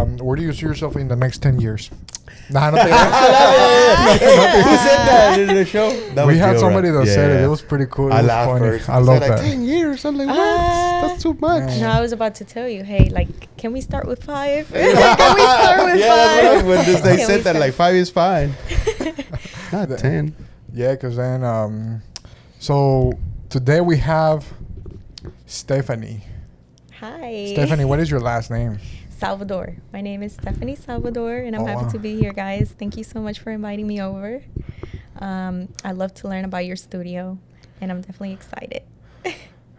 Where do you see yourself in the next 10 years? Nah, no, Who said that in the show? we had somebody that said it. It was pretty cool. I It was laughed funny. first. I love that. 10 years. I'm like, what? That's too much. No, I was about to tell you, hey, like, can we start with 5? Can we start with 5? That's what when they Can said we that, start? like 5 is fine. Not 10. Yeah, because then, so today we have Stefany. Hi. Stefany, what is your last name? Salvador. My name is Stefany Salvador, and I'm Oh, happy wow. to be here, guys. Thank you so much for inviting me over. I love to learn about your studio, and I'm definitely excited.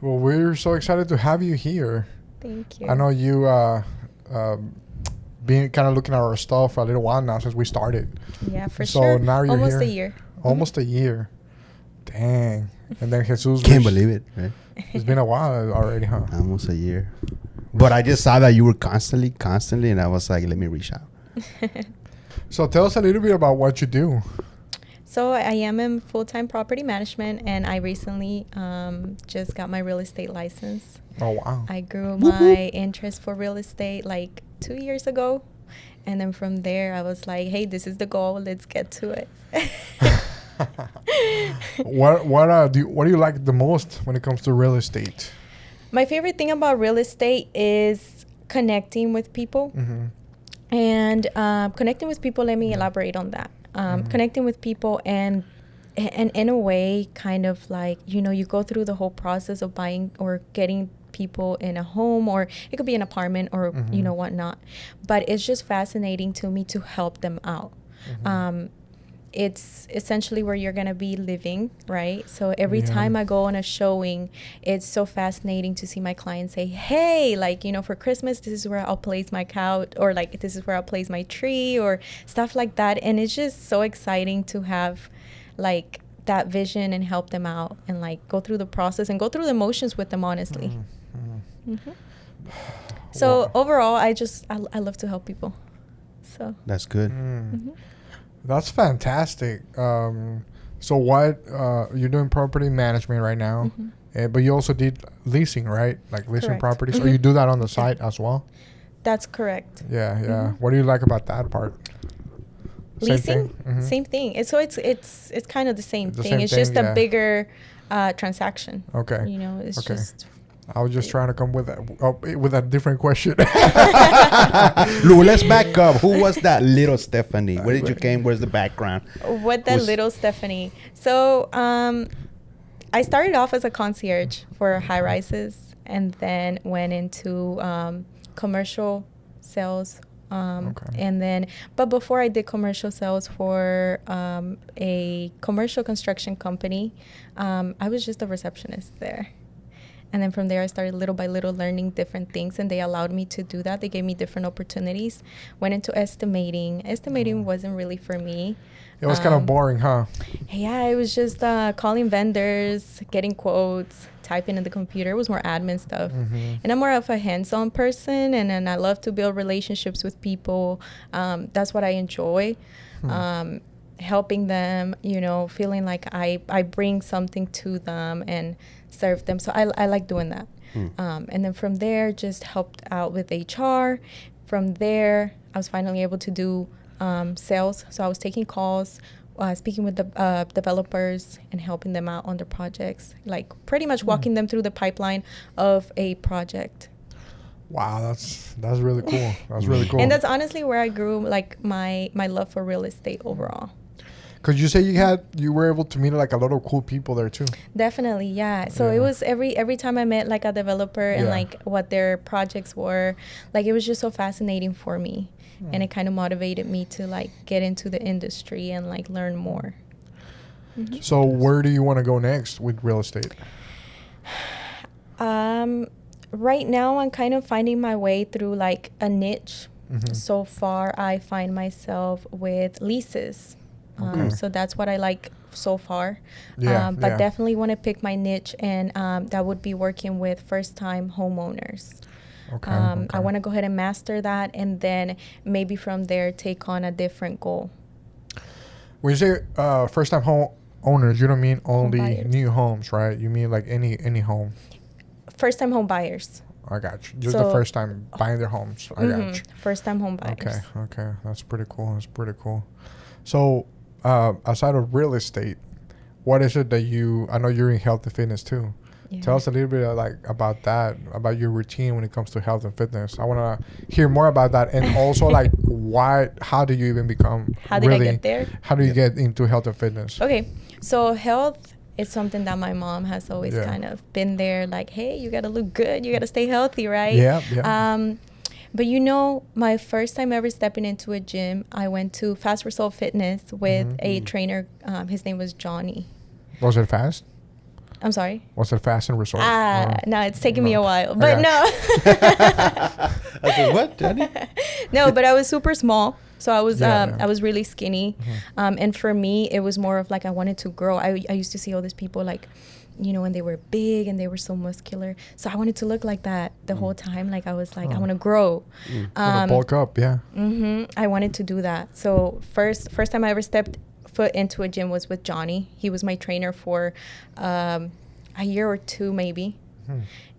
Well, we're so excited to have you here. Thank you. I know you been kind of looking at our stuff for a little while now since we started. Yeah, for So sure. now you're Almost here. a year. Almost a year. Dang. And then Jesus. Can't believe it, right? It's been a while already, huh? Almost a year. But I just saw that you were constantly, and I was like, let me reach out. So tell us a little bit about what you do. So I am in full-time property management, and I recently just got my real estate license. Oh, wow. I grew my interest for real estate like 2 years ago. And then from there, I was like, hey, this is the goal. Let's get to it. What do you like the most when it comes to real estate? My favorite thing about real estate is connecting with people. Mm-hmm. And connecting with people, let me elaborate on that. Connecting with people and in a way, kind of like, you know, you go through the whole process of buying or getting people in a home, or it could be an apartment or, you know, whatnot. But it's just fascinating to me to help them out. It's essentially where you're going to be living, right? So every time I go on a showing, it's so fascinating to see my clients say, hey, like, you know, for Christmas, this is where I'll place my couch, or like, this is where I'll place my tree, or stuff like that. And it's just so exciting to have like that vision and help them out and like go through the process and go through the emotions with them, honestly. So overall, I love to help people. So That's good. That's fantastic. So what you're doing property management right now, but you also did leasing, right? Like leasing Correct. properties. Or you do that on the side as well? that's correct. Yeah. What do you like about that part? Leasing, Same thing? same thing. It's kind of the same The thing. same It's thing, just yeah. a bigger transaction. Okay. You know, it's Okay. just I was just trying to come with a different question. Lou, let's back up. Who was that little Stefany? Where did you came? Where's the background? what that little Stefany. So I started off as a concierge for high rises, and then went into commercial sales. And then, but before I did commercial sales for a commercial construction company, I was just a receptionist there. And then from there, I started little by little learning different things, and they allowed me to do that. They gave me different opportunities. Went into estimating. Estimating wasn't really for me. It was kind of boring, huh? Yeah, it was just calling vendors, getting quotes, typing in the computer. It was more admin stuff. And I'm more of a hands-on person, and I love to build relationships with people. That's what I enjoy. Helping them, you know, feeling like I bring something to them and serve them. So I like doing that. And then from there, just helped out with HR. From there, I was finally able to do sales. So I was taking calls, speaking with the developers and helping them out on their projects, like pretty much walking them through the pipeline of a project. Wow, that's really cool. That's really cool. And that's honestly where I grew like my love for real estate overall. Because you say you were able to meet like a lot of cool people there too. Definitely, yeah. So it was every time I met like a developer and like what their projects were, like it was just so fascinating for me. And it kind of motivated me to like get into the industry and like learn more. So where do you want to go next with real estate? Right now I'm kind of finding my way through like a niche. So far I find myself with leases. So that's what I like so far. But definitely want to pick my niche, and that would be working with first-time homeowners. I want to go ahead and master that, and then maybe from there take on a different goal. When you say first-time home owners, you don't mean only buyers. new homes, right? You mean like any home. First-time home buyers. I got you. Just So- the first time buying their homes. I got you. First time home buyers. Okay. That's pretty cool. So, aside of real estate, what is it that I know you're in health and fitness too. Yeah. Tell us a little bit about that, about your routine when it comes to health and fitness. I want to hear more about that, and also how do you even become? How did I get there? How do you get into health and fitness? Okay, so health is something that my mom has always Yeah. kind of been there. Like, hey, you gotta look good, you gotta stay healthy, right? Yeah. But my first time ever stepping into a gym, I went to Fast Result Fitness with a trainer. His name was Johnny. Was it fast? I'm sorry. Was it fast and result? No, it's taken me a while, but Okay. no. I said, what, Johnny? No, but I was super small. So I was Yeah. I was really skinny. And for me, it was more of like I wanted to grow. I used to see all these people like, when they were big and they were so muscular. So I wanted to look like that the whole time. Like I was like, I want to grow. Wanna bulk up, yeah. I wanted to do that. So first time I ever stepped foot into a gym was with Johnny. He was my trainer for a year or two maybe.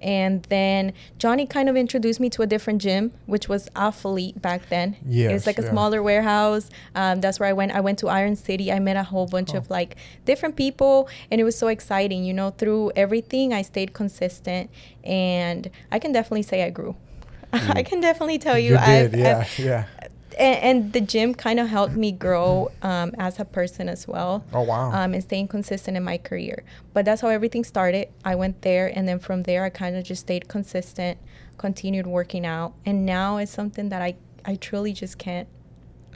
And then Johnny kind of introduced me to a different gym, which was Athlete back then. It was like a smaller warehouse. That's where I went. I went to Iron City. I met a whole bunch of like different people, and it was so exciting. Through everything, I stayed consistent, and I can definitely say I grew. I can definitely tell you, did, yeah. And the gym kind of helped me grow as a person as well. Oh, wow. And staying consistent in my career. But that's how everything started. I went there, and then from there, I kind of just stayed consistent, continued working out. And now it's something that I truly just can't.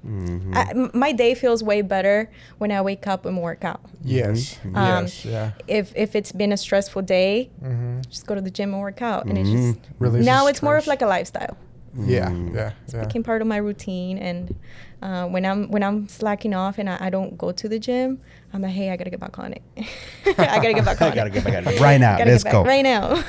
My day feels way better when I wake up and work out. Yes. Yes. Yeah. If it's been a stressful day, just go to the gym and work out. And it's just, Releases now it's more of stress. like a lifestyle. Yeah. Became part of my routine, and when I'm slacking off and I don't go to the gym, I'm like, hey, I gotta get back on it. I gotta get back on it. Right now. Gotta Let's get go. back right now.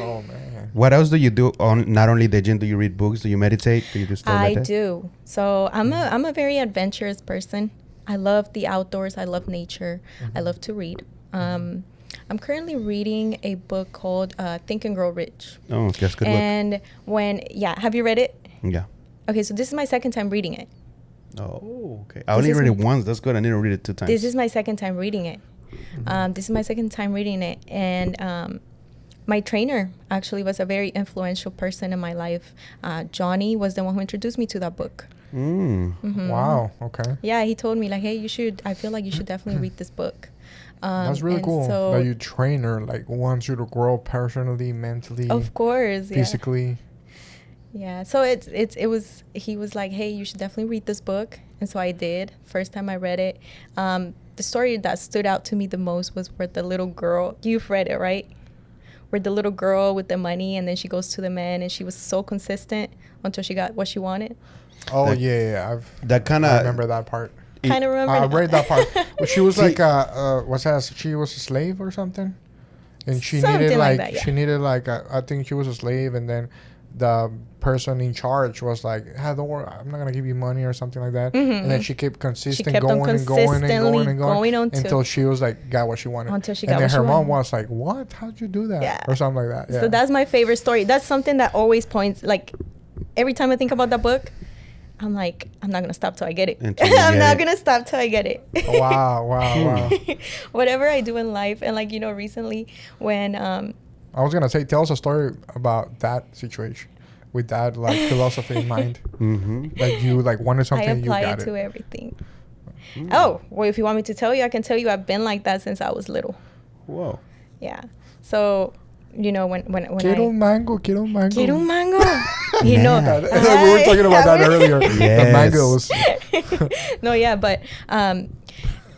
Oh man. What else do you do on not only the gym? Do you read books? Do you meditate? Do you do stuff like I that? do. So I'm a very adventurous person. I love the outdoors. I love nature. I love to read. I'm currently reading a book called Think and Grow Rich. Oh, that's good book. And have you read it? Yeah. Okay, so this is my second time reading it. Oh, okay. I only read it once. That's good. I need to read it 2 times. This is my second time reading it. And my trainer actually was a very influential person in my life. Johnny was the one who introduced me to that book. Wow. Okay. Yeah, he told me like, hey, I feel like you should definitely read this book. That's really cool that you train her, wants you to grow personally, mentally, of course, physically. Yeah. So he was like, hey, you should definitely read this book. And so I did. First time I read it. The story that stood out to me the most was where the little girl, you've read it, right? Where the little girl with the money, and then she goes to the man, and she was so consistent until she got what she wanted. Oh, yeah. I remember that part. Kind of remember. I read that part. But she was she was a slave or something? And she Something needed like that, yeah. she needed I think she was a slave, and then the person in charge was like, don't worry, I'm not gonna give you money or something like that. And then she kept going until she was got what she wanted. Until she and got then what she her mom wanted. was like, what? How'd you do that? Yeah. Or something like that. Yeah. So that's my favorite story. That's something that always points, every time I think about that book, I'm like, I'm not going to stop till I get it. I'm not going to stop till I get it. Wow. Whatever I do in life. And recently when... I was going to say, tell us a story about that situation with that philosophy in mind. Like you wanted something, you got it. I apply it to everything. Oh, well, if you want me to tell you, I can tell you I've been like that since I was little. Whoa. Yeah. So... when Quiero un mango. Quiero un mango. We were talking about that earlier. Yes. The mangoes. No, yeah, but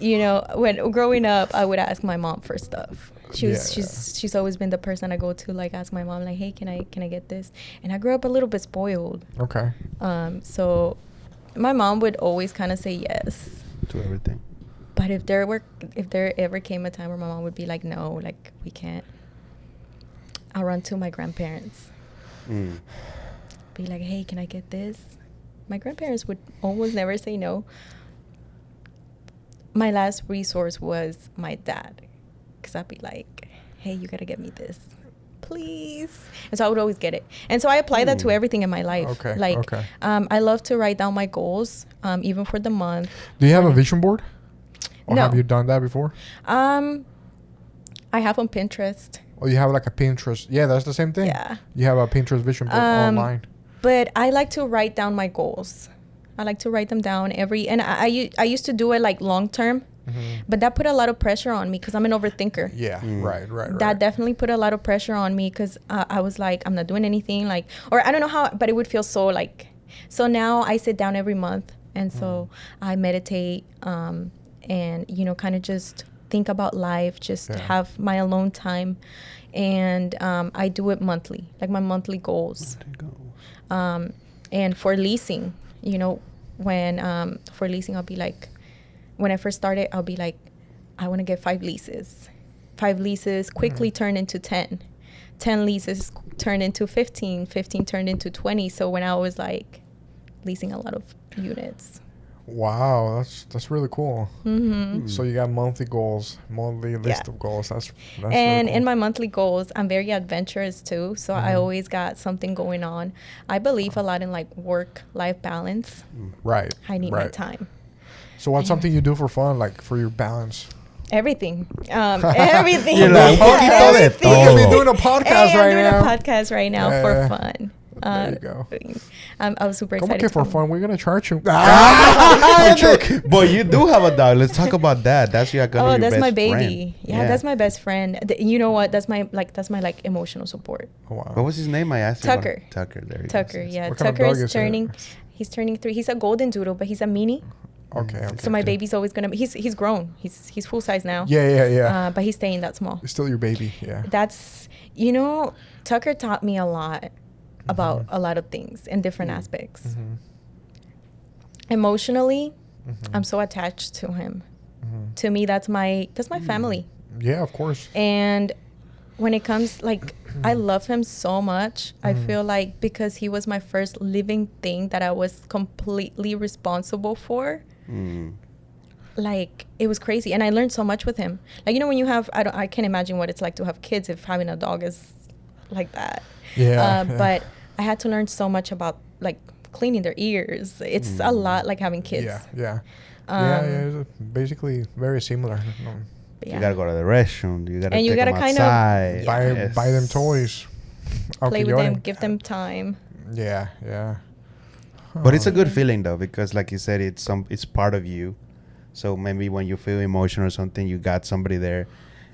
when growing up, I would ask my mom for stuff. She's always been the person I go to, ask my mom, hey, can I get this? And I grew up a little bit spoiled. Okay. So my mom would always kind of say yes to everything. But if there ever came a time where my mom would be like, no, we can't, I'll run to my grandparents. Be like, hey, can I get this? My grandparents would almost never say no. My last resource was my dad. Because I'd be like, hey, you got to get me this. please. And so I would always get it. And so I apply that to everything in my life. Okay. Like, okay. I love to write down my goals, even for the month. Do you have a vision board? Or No. have you done that before? I have on Pinterest. Or you have like a Pinterest? Yeah, that's the same thing. Yeah. You have a Pinterest vision board online. But I like to write down my goals. I like to write them down and I used to do it like long term, but that put a lot of pressure on me because I'm an overthinker. Yeah, right. That definitely put a lot of pressure on me because I was like, I'm not doing anything, like, or I don't know how, but it would feel so like, so now I sit down every month and so I meditate and, you know, kind of just think about life, just have my alone time. And I do it monthly, like my monthly goals. And for leasing, you know, when for leasing, I'll be like, when I first started, I'll be like, I want to get 5 leases. 5 leases quickly turn into 10. 10 leases turned into 15. 15 turned into 20. So when I was like leasing a lot of units. Wow, that's really cool. So you got monthly goals, monthly list of goals. That's and really cool. in my monthly goals, I'm very adventurous too. So I always got something going on. I believe a lot in like work-life balance. Right. I need my time. So what's something you do for fun, like for your balance? Everything. Everything. You're like, poquito de You could be todo. doing a podcast I'm right doing now. a podcast right now for fun. There you go. I was super Come excited. on, for fun. We're gonna charge you. But you do have a dog. Let's talk about that. That's your gonna be your that's best my baby. friend. Yeah, that's my best friend. You know what? That's my like emotional support. Oh, wow. What was his name? I asked him. Tucker. Tucker. There you Tucker. go. Yeah, What kind of Tucker dog is is turning. it? He's turning 3. He's a golden doodle, but he's a mini. Okay. So my baby's always gonna. He's grown. He's full size now. Yeah. But he's staying that small. It's still your baby. Yeah. That's, you know, Tucker taught me a lot about a lot of things in different aspects. Emotionally, I'm so attached to him. To me, that's my family. Yeah, of course. And when it comes, like, I love him so much. I feel like because he was my first living thing that I was completely responsible for. Like, it was crazy. And I learned so much with him. Like, you know, when you have, I can't imagine what it's like to have kids if having a dog is like that. Yeah. But I had to learn so much about, like, cleaning their ears. It's a lot like having kids. Yeah. It's basically very similar. Yeah. You gotta go to the restroom. You gotta And you take gotta them kind of outside. Buy them toys. play with them, give them time. Yeah. But it's a good feeling though, because like you said, it's part of you. So maybe when you feel emotional or something, you got somebody there.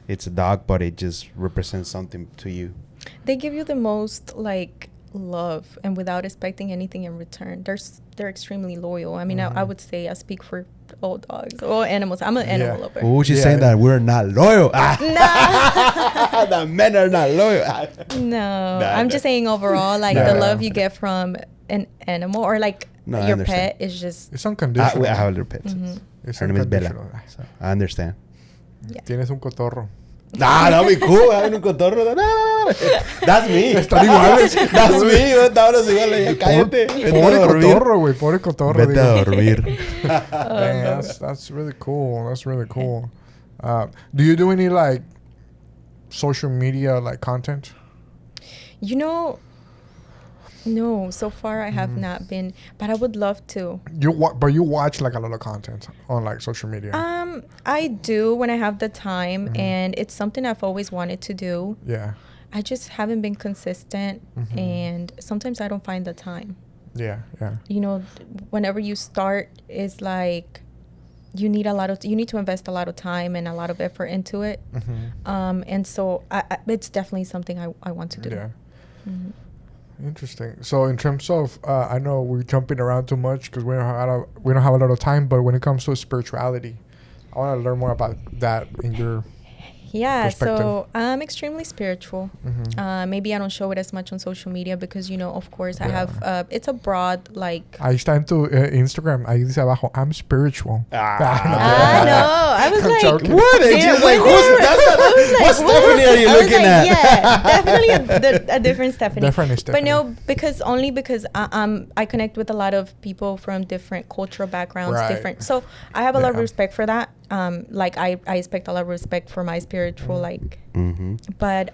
It's a dog, but it just represents something to you. They give you the most, like, love and without expecting anything in return. They're extremely loyal. I mean, I would say I speak for all dogs, all animals. I'm an animal lover. Oh, she's saying that we're not loyal. The men are not loyal. No, I'm just saying overall, like, the love you get from an animal or like your pet is just... It's unconditional. I have a little pet. It's Her name is Bella. unconditional. So I understand. Yeah. Tienes un cotorro. Nah, that'd be cool. Having un cotorro. No. That's me. Están iguales. That's me. Estamos iguales. Cállate. Pobre cotorro, güey. Pobre cotorro. Vete a dormir. Dang, that's really cool. That's really cool. Do you do any, like, social media, like, content? You know, no, so far I have not been, but I would love to. But you watch, like, a lot of content on, like, social media. I do when I have the time, and it's something I've always wanted to do. Yeah. I just haven't been consistent, and sometimes I don't find the time. Yeah. You know, whenever you start, it's like you need to invest a lot of time and a lot of effort into it. And so it's definitely something I want to do. Yeah. Interesting. So in terms of, I know we're jumping around too much because we don't have a lot of time. But when it comes to spirituality, I want to learn more about that in your perspective. So I'm extremely spiritual. Maybe I don't show it as much on social media because, you know, of course, I have, it's a broad, like... Ahí está en tu Instagram. Ahí dice abajo, I'm spiritual. I know. I was like... joking. What? And she's like, what Stefany are you looking at? Yeah, definitely a different Stefany. Different Stefany. But no, because I connect with a lot of people from different cultural backgrounds, Right. different. So I have a lot of respect for that. like I expect a lot of respect for my spiritual, like, but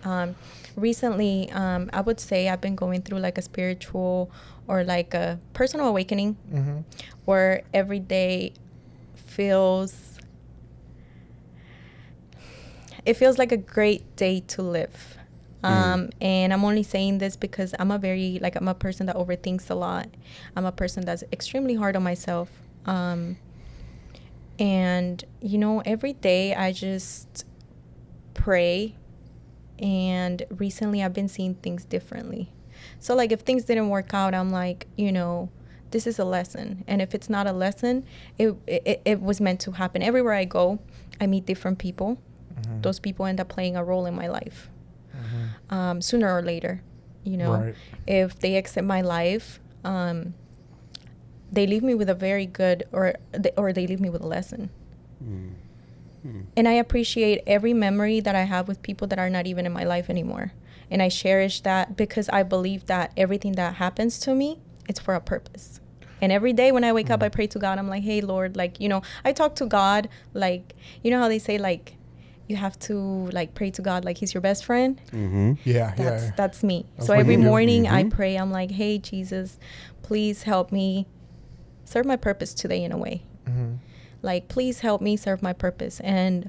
recently, I would say I've been going through like a spiritual or like a personal awakening where every day feels like a great day to live. And I'm only saying this because I'm a person that overthinks a lot. I'm a person that's extremely hard on myself. And, you know, every day I just pray. And recently I've been seeing things differently. So, like, if things didn't work out, I'm like, you know, this is a lesson. And if it's not a lesson, it was meant to happen. Everywhere I go, I meet different people. Those people end up playing a role in my life. Sooner or later, you know. Right. If they accept my life, they leave me with a very good, or they leave me with a lesson. And I appreciate every memory that I have with people that are not even in my life anymore. And I cherish that because I believe that everything that happens to me, it's for a purpose. And every day when I wake up, I pray to God. I'm like, hey, Lord, like, you know, I talk to God, like, you know how they say, like, you have to, like, pray to God like he's your best friend. That's me. That's so every morning I pray. I'm like, hey, Jesus, please help me serve my purpose today in a way. Like, please help me serve my purpose. And,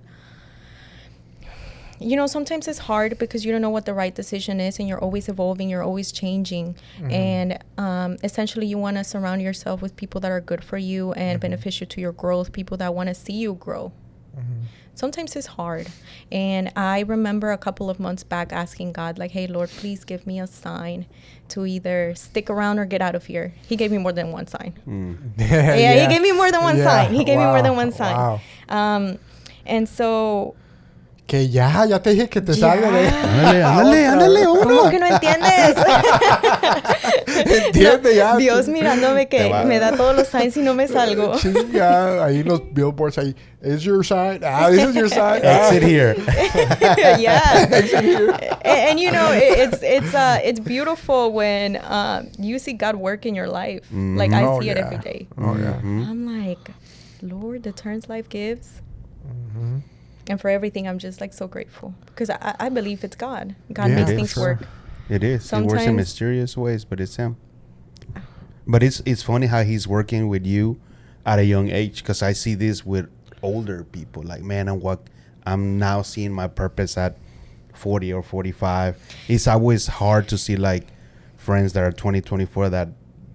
you know, sometimes it's hard because you don't know what the right decision is, and you're always evolving, you're always changing. And essentially you want to surround yourself with people that are good for you and beneficial to your growth, people that want to see you grow. Sometimes it's hard. And I remember a couple of months back asking God, like, hey, Lord, please give me a sign to either stick around or get out of here. He gave me more than one sign. He gave me more than one sign. He gave me more than one sign. And so... Que ya te dije que te salga de... Ándale, ¿Cómo que no entiendes? Entiende ya. Dios mirándome que me da todos los signs y no me salgo. Chinga, ahí los billboards ahí. Is your sign? This is your sign. Exit here. Exit here. And you know, it's beautiful when you see God work in your life. Like, I see it every day. I'm like, Lord, the turns life gives. And for everything, I'm just, like, so grateful. Because I believe it's God. God makes things work. It is. He works in mysterious ways, but it's Him. But it's funny how He's working with you at a young age. Because I see this with older people. Like, man, I'm now seeing my purpose at 40 or 45. It's always hard to see, like, friends that are 20, 24 that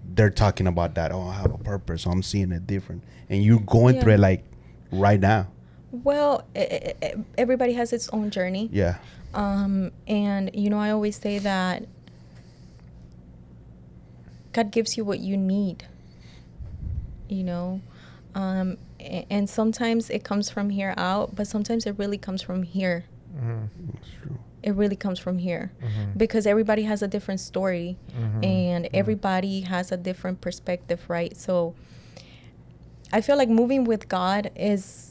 they're talking about that. Oh, I have a purpose. So I'm seeing it different. And you're going through it, like, right now. Well, everybody has its own journey. Yeah. And, you know, I always say that God gives you what you need, you know. And sometimes it comes from here out, but sometimes it really comes from here. That's true. It really comes from here because everybody has a different story and everybody has a different perspective, right? So I feel like moving with God is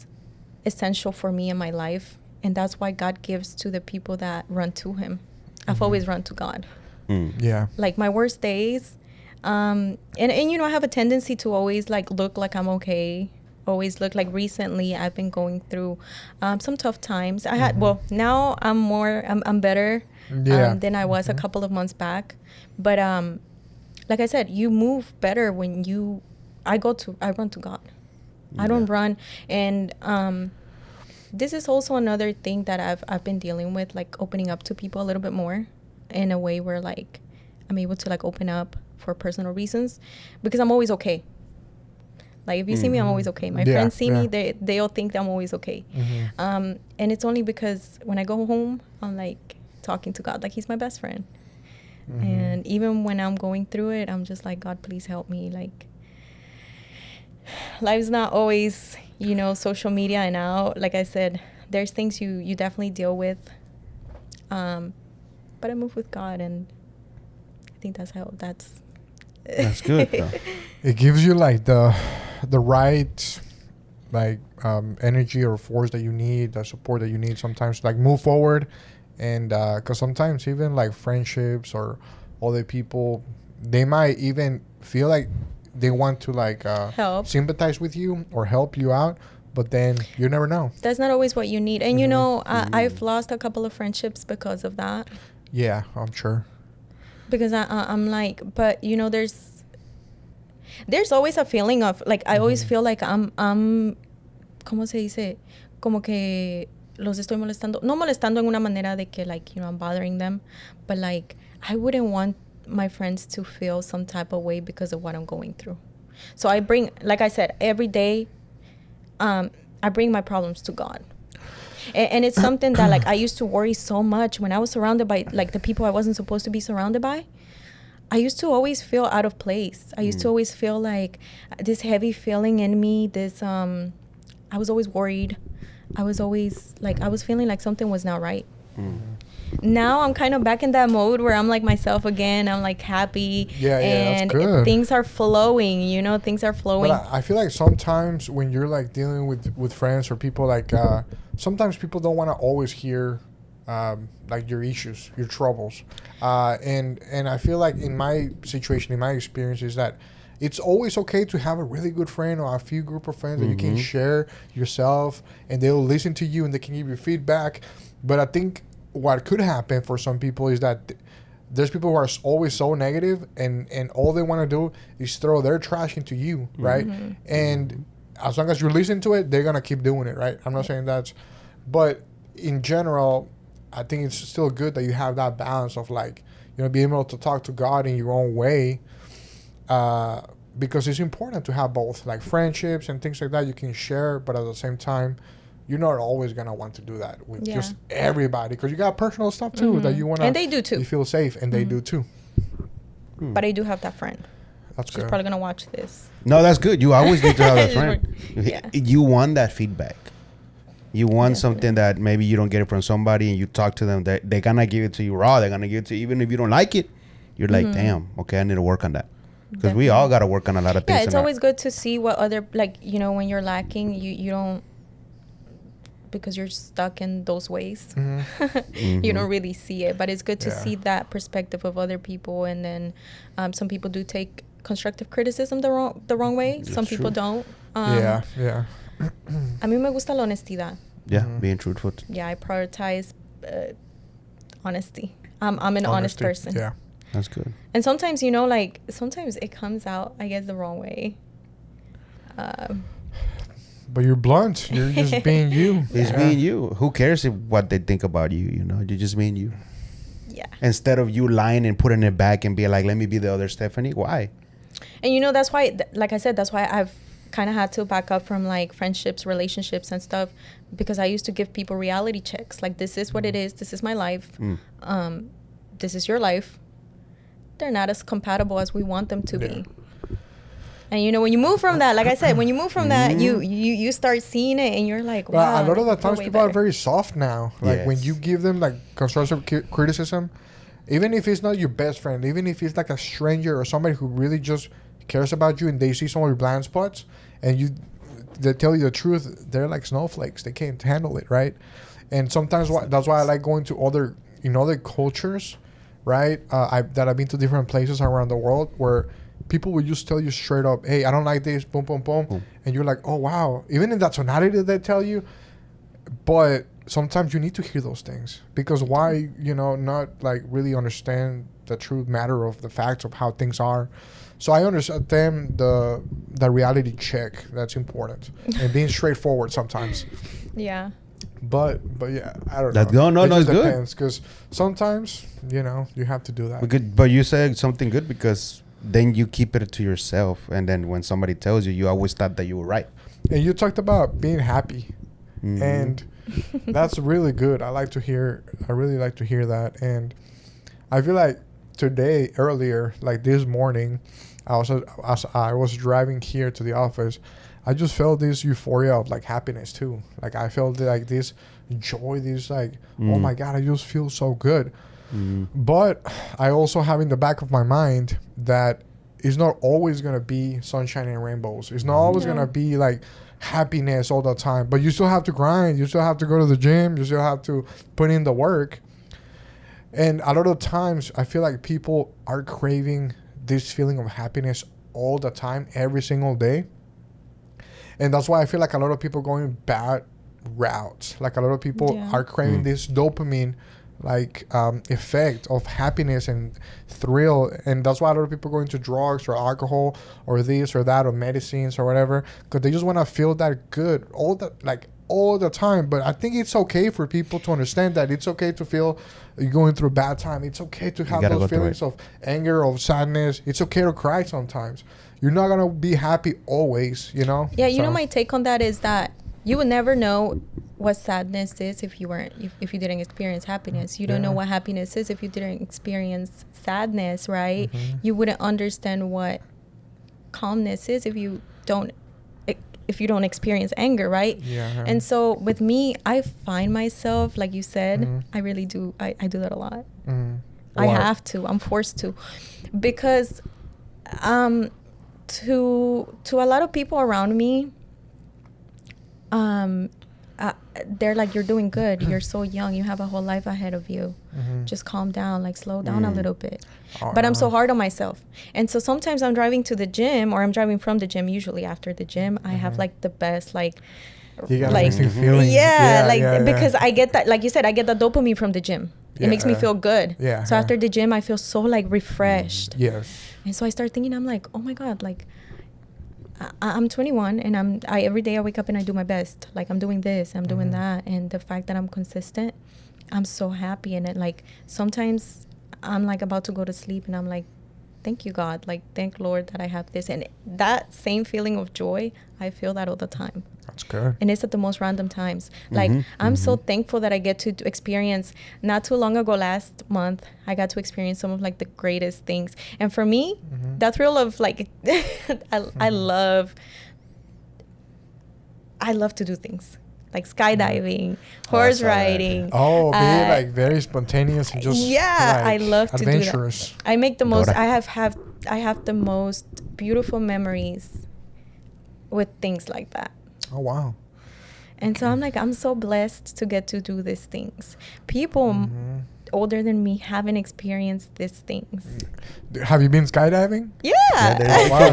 essential for me in my life, and that's why God gives to the people that run to Him. I've always run to God. Like, my worst days, and you know, I have a tendency to always, like, look like I'm okay, always look like. Recently I've been going through some tough times. I had now I'm better than I was a couple of months back, but like I said, you move better when I run to God. I don't run. And this is also another thing that I've been dealing with, like, opening up to people a little bit more in a way where, like, I'm able to, like, open up for personal reasons because I'm always okay. Like, if you see me, I'm always okay. My friends see me, they'll think that I'm always okay. And it's only because when I go home, I'm, like, talking to God like He's my best friend. And even when I'm going through it, I'm just like, God, please help me. Like, life's not always, you know, social media and out. Like I said, there's things you definitely deal with. But I move with God, and I think that's good. It gives you, like, the right, like, energy or force that you need, the support that you need sometimes to, like, move forward. And because sometimes even, like, friendships or other people, they might even feel like they want to, like, help, sympathize with you or help you out, but then you never know. That's not always what you need. And, you know, I've lost a couple of friendships because of that. Yeah, I'm sure. Because I'm like, but, you know, there's always a feeling of, like, I always feel like I'm ¿cómo se dice? Como que los estoy molestando. No molestando en una manera de que, like, you know, I'm bothering them. But, like, I wouldn't want my friends to feel some type of way because of what I'm going through. So I bring, like I said, every day, I bring my problems to God. And it's something that, like, I used to worry so much when I was surrounded by, like, the people I wasn't supposed to be surrounded by. I used to always feel out of place. I used to always feel like this heavy feeling in me, this, I was always worried. I was always, like, I was feeling like something was not right. Now I'm kind of back in that mode where I'm like myself again. I'm like happy. And that's good. Things are flowing, you know, things are flowing. But I feel like sometimes when you're like dealing with friends or people, like sometimes people don't want to always hear like your issues, your troubles. And I feel like in my situation, in my experience, is that it's always okay to have a really good friend or a few group of friends that you can share yourself, and they'll listen to you and they can give you feedback. But I think what could happen for some people is that there's people who are always so negative, and all they want to do is throw their trash into you, right? And as long as you listen to it, they're going to keep doing it, right? I'm not saying that's... But in general, I think it's still good that you have that balance of, like, you know, being able to talk to God in your own way, because it's important to have both, like friendships and things like that you can share, but at the same time, you're not always going to want to do that with just everybody, because you got personal stuff too that you want to... And they do too. You feel safe, and they do too. But I do have that friend. That's She's good. probably going to watch this. No, that's good. You always need to have that friend. You want that feedback. You want something that maybe you don't get it from somebody, and you talk to them, they're going to give it to you raw. They're going to give it to you, even if you don't like it. You're like, damn, okay, I need to work on that. Because we all got to work on a lot of things. Yeah, it's always good to see what other, like, you know, when you're lacking, you don't, because you're stuck in those ways. You don't really see it. But it's good to see that perspective of other people. And then some people do take constructive criticism the wrong way. Some people don't. Yeah. A mí me gusta la honestidad. Yeah, being truthful. Yeah, I prioritize honesty. I'm an honest person. Yeah. That's good. And sometimes, you know, like, sometimes it comes out, I guess, the wrong way. But you're blunt. You're just being you. It's being you. Who cares what they think about you, you know? You're just being you. Yeah. Instead of you lying and putting it back and be like, let me be the other Stefany. Why? And, you know, that's why, like I said, that's why I've kind of had to back up from, like, friendships, relationships and stuff, because I used to give people reality checks. Like, this is what it is. This is my life. This is your life. They're not as compatible as we want them to be. And, you know, when you move from that, like I said, when you move from that, you start seeing it, and you're like, wow. But a lot of the times people are very soft now. Like, when you give them, like, constructive criticism, even if it's not your best friend, even if it's like a stranger or somebody who really just cares about you and they see some of your blind spots, and they tell you the truth, they're like snowflakes. They can't handle it, right? And sometimes that's why I like going to other cultures, right? That I've been to different places around the world where people will just tell you straight up, hey, I don't like this, boom, boom, boom. And you're like, oh, wow. Even in that tonality that they tell you. But sometimes you need to hear those things. Because why, not like really understand the true matter of the facts of how things are. So I understand the reality check. That's important. And being straightforward sometimes. Yeah. But yeah, I don't know. No, it's good. Depends, because sometimes, you have to do that. But you said something good, because then you keep it to yourself, and then when somebody tells you, you always thought that you were right. And you talked about being happy, and that's really good. I really like to hear that. And I feel like today, earlier, like this morning, as I was driving here to the office, I just felt this euphoria of like happiness too. Like I felt like this joy, this like, oh my God, I just feel so good. But I also have in the back of my mind that it's not always going to be sunshine and rainbows. It's not always going to be like happiness all the time. But you still have to grind. You still have to go to the gym. You still have to put in the work. And a lot of times I feel like people are craving this feeling of happiness all the time, every single day. And that's why I feel like a lot of people going bad routes. Like a lot of people are craving this dopamine like effect of happiness and thrill, and that's why a lot of people go into drugs or alcohol or this or that or medicines or whatever, because they just want to feel that good all the time. But I think it's okay for people to understand that it's okay to feel you're going through a bad time. It's okay to have those feelings of anger, of sadness. It's okay to cry sometimes. You're not gonna be happy always, you know. Yeah, you know, my take on that is that you would never know what sadness is if you didn't experience happiness. You don't know what happiness is if you didn't experience sadness, right? You wouldn't understand what calmness is if you don't experience anger, right? And so with me, I find myself, like you said, I really do. I do that a lot. I have to. I'm forced to, because to a lot of people around me, they're like, you're doing good. You're so young. You have a whole life ahead of you. Just calm down, like slow down a little bit. But I'm so hard on myself. And so sometimes I'm driving to the gym, or I'm driving from the gym, usually after the gym. I have like the best, like, you got like, amazing feeling. Because I get that, like you said, I get the dopamine from the gym. It makes me feel good. So after the gym, I feel so like refreshed. And so I start thinking, I'm like, oh my God, like, I'm 21 and every day I wake up and I do my best. Like, I'm doing this, I'm doing that. And the fact that I'm consistent, I'm so happy. And it, like, sometimes I'm like about to go to sleep and I'm like, thank you, God. Like, thank Lord that I have this. And that same feeling of joy, I feel that all the time. That's good. And it's at the most random times. Like, I'm so thankful that I get to experience. Not too long ago, last month, I got to experience some of like the greatest things. And for me, that thrill of like, I love to do things like skydiving, horse riding. Oh, be like very spontaneous and just like, I love to do that. I make the most. I have the most beautiful memories with things like that. Oh, wow. And so I'm like, I'm so blessed to get to do these things. People older than me haven't experienced these things. Have you been skydiving? Yeah. Wow.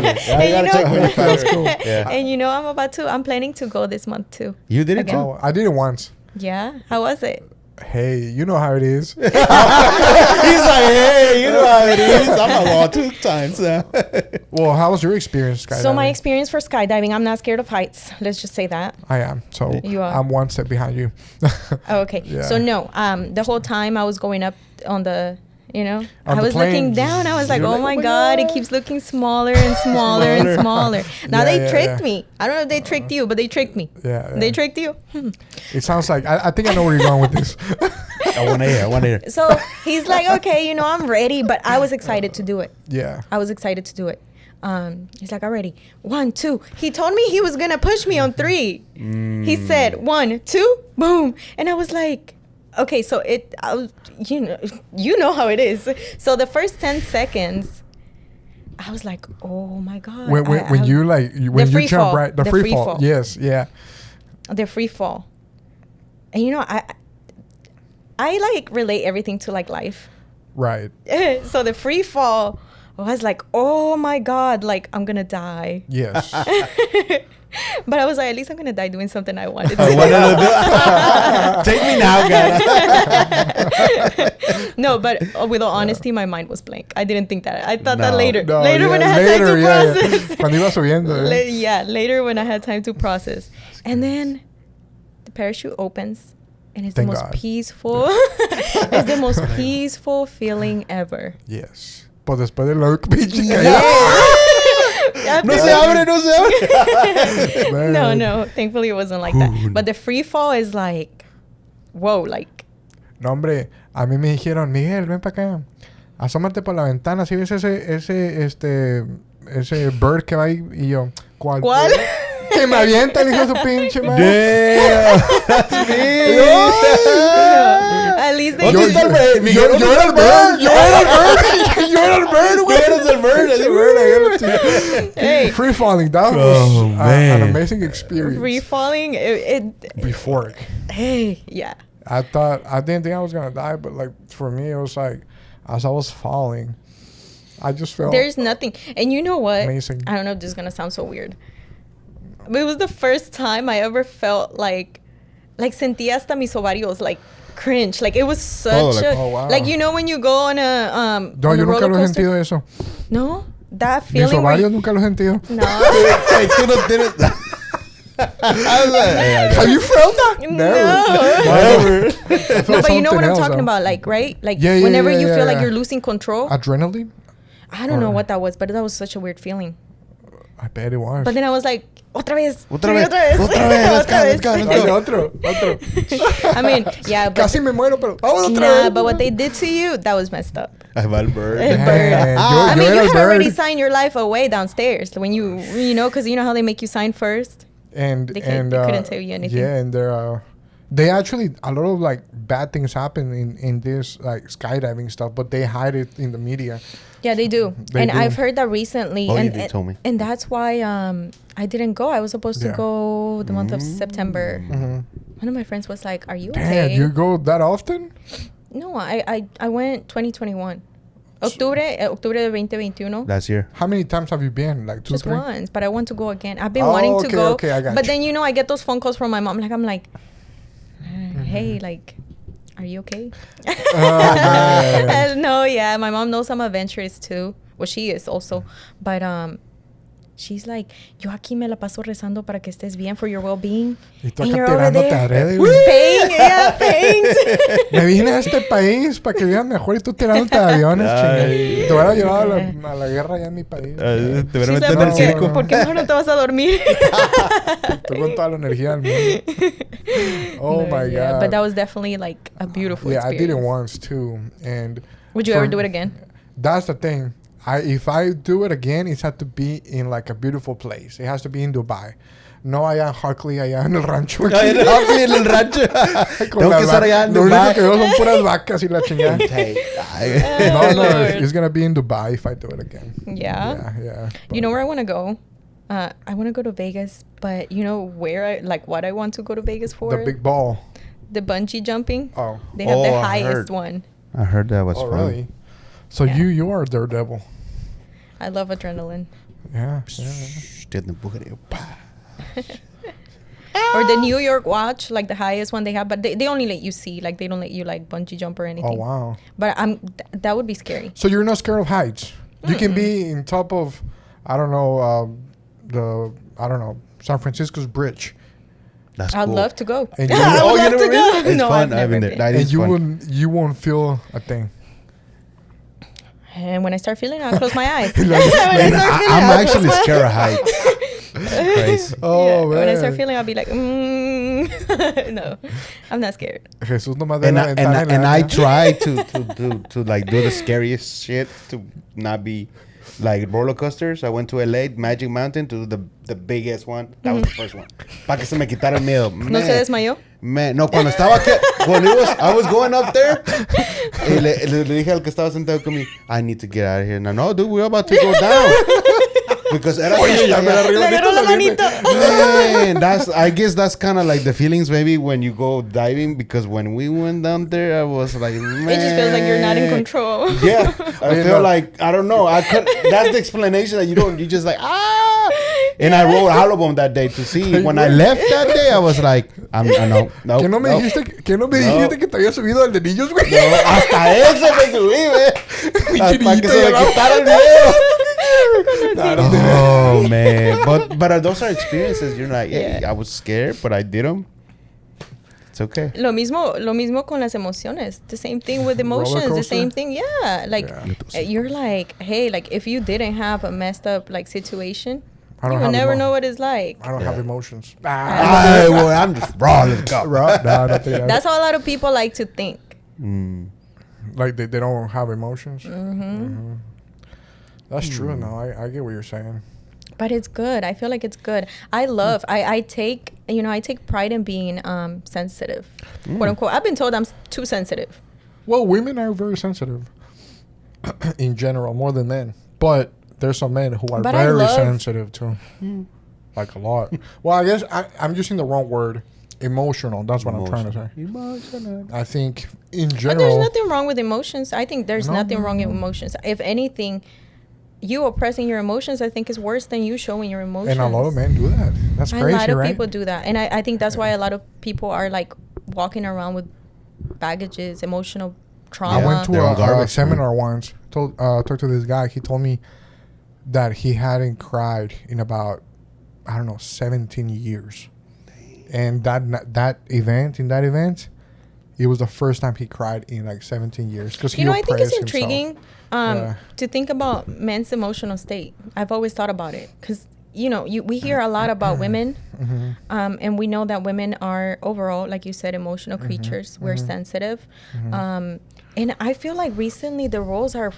That's cool. And you know, I'm planning to go this month too. You did it too? Oh, I did it once. Yeah. How was it? Hey, you know how it is. He's like, hey, you know how it is. I'm going 2 times now. Well, how was your experience skydiving? So my experience for skydiving, I'm not scared of heights. Let's just say that. I am. So you are. I'm one step behind you. Oh, okay. Yeah. So no, the whole time I was going up on the, I was plane, looking down. I was like, oh my God, it keeps looking smaller and smaller and smaller. Now they tricked me. I don't know if they tricked you, but they tricked me. They tricked you. It sounds like, I think I know where you're going with this. I want to hear. So he's like, okay, I'm ready, but I was excited to do it. Yeah. I was excited to do it. He's like, already 1, 2. He told me he was going to push me on 3. He said 1, 2, boom. And I was like, okay, so you know how it is. So the first 10 seconds, I was like, oh my God. When you jump, right? The free fall. Yes, yeah. The free fall. And I like relate everything to like life. Right. So the free fall, I was like, oh my God, like I'm gonna die. Yes. But I was like, at least I'm gonna die doing something I wanted to do. Take me now, God. No, but with all honesty, my mind was blank. I didn't think that. I thought that later. Later when I had time to process. Cuando iba subiendo. Later when I had time to process. And then the parachute opens and it's the most peaceful. It's the most peaceful feeling ever. Yes. Pues después de lo que No se abre. No. Thankfully, it wasn't like that. But the free fall is like, whoa, like. No, hombre. A mí me dijeron, Miguel, ven para acá. Asómate por la ventana. ¿Sí ves ese bird que va ahí? Y yo, ¿cuál? Que me avienta el hijo de su pinche madre. Damn. At least they ¿Dónde está el bird? Yo era el bird. Yo era el bird. Tú eres el bird. Hey. Free falling. That was an amazing experience. Free falling. Before. Hey, yeah. I didn't think I was going to die, but like for me, it was like, as I was falling, I just felt. There's nothing. And you know what? Amazing. I don't know if this is going to sound so weird. But it was the first time I ever felt like sentí hasta mis ovarios like cringe. Like it was such wow. like you know when you go on a No, on yo a nunca roller lo he coaster? sentido eso. No, that Mis feeling. ovarios nunca lo he sentido. No. Hey, tú no tienes. Have you felt that? Never. No, but you know what I'm talking about, like, right? Like, Yeah, whenever you yeah. feel like you're losing control. Adrenaline? I don't know what that was, but that was such a weird feeling. I bet it was. But then I was like, otra vez. Otra vez. Let's go. Dale, otro. I mean, yeah, but Casi me muero, pero vamos otra nah, vez. but what they did to you, that was messed up. Ahí va el bird. El bird. Man, I yo mean, era you el had bird. already signed your life away downstairs when you know, because you know how they make you sign first. And They couldn't tell you anything. Yeah, and they actually a lot of like bad things happen in this like skydiving stuff, but they hide it in the media. Yeah, they do. They do. I've heard that recently. Oh, and, you did tell me. And that's why I didn't go. I was supposed to Yeah. go the month of September. Mm-hmm. One of my friends was like, "Are you Damn, okay?" you go that often? No, I went 2021. Octubre de 2021. Last year. How many times have you been? Like 2, Just 3? once, but I want to go again. I've been Oh, wanting to okay, go. okay, I got but you. then you know I get those phone calls from my mom. Like I'm like, hey, like, are you okay? man. And no, yeah, my mom knows I'm adventurous too. Well, she is also, but she's like, yo aquí me la paso rezando para que estés bien for your well-being. Y tú And acá you're over tirándote there a redes, güey. paying, yeah, paying. Me vine a este país para que vean mejor y tú tirándote de aviones, Ay. chinga. Te hubiera llevado a la guerra allá en mi país. Te She hubieran said, metido en el "¿Por qué? circo. ¿Por qué mejor no te vas a dormir? Tú con toda la energía del mundo. Oh No, my yeah, God. but that was definitely like a beautiful Yeah, I experience. did it once too. And Would you ever do it again? That's the thing. If I do it again, it has to be in like a beautiful place. It has to be in Dubai. No allá en Hockley, allá en el rancho. Ay, en Hockley, en el rancho. Con Tengo las que estar va- allá en Lo único Dubai. que veo son puras vacas y la chingada. Hey, ay. No, Lord. it's gonna be in Dubai if I do it again. Yeah. Yeah. You know where I want to go? I want to go to Vegas, but you know where what I want to go to Vegas for? The big ball. The bungee jumping. Oh. They have the Oh, I highest heard. one. I heard that was Oh, fun. really? So Yeah. you are Daredevil. I love adrenaline. Yeah. Te empujaría. Pa. Or the New York watch, like the highest one they have, but they only let you see, like they don't let you like bungee jump or anything. Oh, wow. But that would be scary. So you're not scared of heights. You can be in top of, I don't know, San Francisco's bridge. That's I'd cool. love to go. And you- I Oh, would you love never to been? go. It's No, fun. I've never I've been there. been. That And is you fun. won't feel a thing. And when I start feeling it, I'll close my eyes. Like, When I start feeling I'm it, I'll actually close my scared of eyes. heights. Crazy. Oh, Yeah, man. when I start feeling, I'll be like, no, I'm not scared. Jesús nomás de And la I, ventana y la and I araña. try to like do the scariest shit to not be like roller coasters. I went to LA, Magic Mountain, to do the biggest one. That was the first one. Para que se me quitara el miedo. ¿No se desmayó? Man, no, cuando estaba aquí, I was going up there, y le dije al que estaba sentado conmigo, I need to get out of here. No, dude, we're about to go down. Because era Oye, ya me la Le agarró la manito. Man, I guess that's kind of like the feelings maybe when you go diving, because when we went down there, I was like, man. It just feels like you're not in control. Yeah, I Oye, feel no. like, I don't know. That's the explanation that you just like, ah. And I wrote all of them that day to see. When I left that day, I was like, no. ¿Que no me dijiste que te había subido al de niños, güey? No, hasta eso me subí, güey. Para que niñito se me ya no. quitara el miedo. Oh, man. But those are experiences. You're like, hey, Yeah. I was scared, but I did them. It's okay. Lo mismo con las emociones. The same thing with emotions. The coaster? same thing. Yeah. Like, Yeah. you're like, hey, like, if you didn't have a messed up, like, situation, I you don't will have never know what it's like. I don't have emotions. Well, I'm just raw. Let's go. No, no te- That's how a lot of people like to think. Like they don't have emotions. Mm-hmm. That's true. No, I get what you're saying. But it's good. I feel like it's good. I take pride in being sensitive, quote unquote. I've been told I'm too sensitive. Well, women are very sensitive in general, more than men. But there's some men who are But I very love- sensitive too. Like a lot. Well, I guess I'm using the wrong word. Emotional. That's what I'm trying to say. Emotional. I think in But there's general. nothing wrong with emotions. I think there's No, nothing no, wrong no. in emotions. If anything, you oppressing your emotions, I think, is worse than you showing your emotions. And a lot of men do that. That's crazy, right? A lot of people do that. And I think that's why a lot of people are like walking around with baggages, emotional trauma. I went to a seminar once, talked to this guy. He told me that he hadn't cried in about, 17 years. And that event, it was the first time he cried in like 17 years. Because I think it's intriguing to think about men's emotional state. I've always thought about it because, we hear a lot about women, and we know that women are overall, like you said, emotional creatures. We're sensitive. And I feel like recently the roles are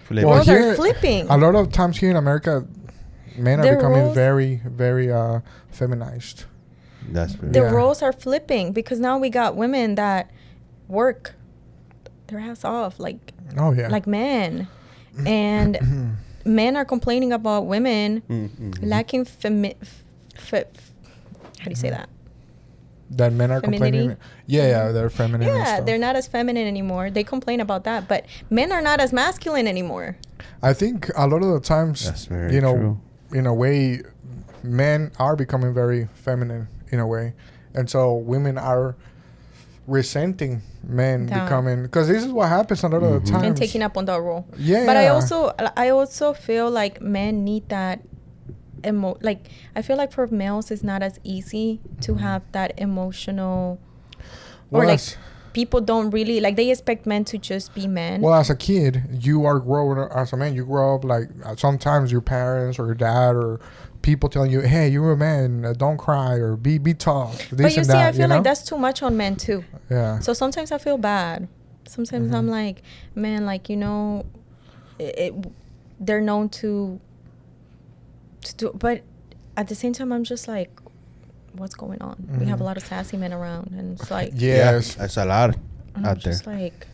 flipping. A lot of times here in America, men are becoming very, very feminized. The roles are flipping because now we got women that work their ass off like men, and men are complaining about women lacking how do you say that? That men are complaining. Yeah, they're feminine. Yeah, they're not as feminine anymore. They complain about that, but men are not as masculine anymore. I think a lot of the times, that's very true. In a way, men are becoming very feminine in a way, and so women are resenting men becoming, because this is what happens a lot of the times, and taking up on that role. But I also feel like men need that I feel like for males it's not as easy to have that emotional, or like people don't really like, they expect men to just be men. Well, as a kid, you are growing up as a man. You grow up like sometimes your parents or your dad or people telling you, hey, you're a man, don't cry or be tough. But you see, I feel like that's too much on men too. Yeah. So sometimes I feel bad. Sometimes I'm like, man, like, they're known to do, but at the same time I'm just like, what's going on? We have a lot of sassy men around, and it's like, yes, that's a lot out there. Just like,